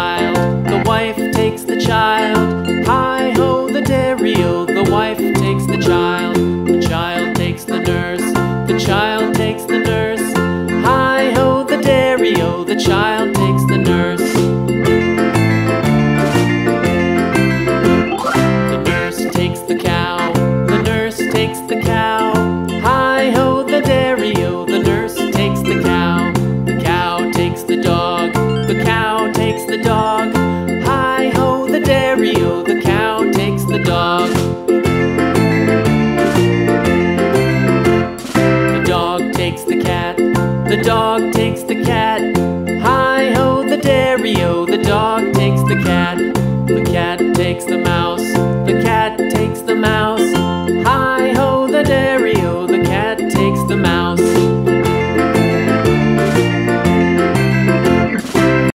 child, the wife takes the child. Hi-ho, the dairy-o, the wife takes the child takes the nurse, the child takes the nurse. Hi-ho, the dairy-o, the child takes the nurse. The nurse takes the cow, the nurse takes the cow. Hi-ho, the dairy-o, the nurse takes the cow. The cow takes the dog, the cow takes the dog. Hi-ho, the dairy-o, the cow takes the dog. The dog takes the cat, the dog takes the cat. Hi-ho, the dairy-o, the dog takes the cat. The cat takes the mouse,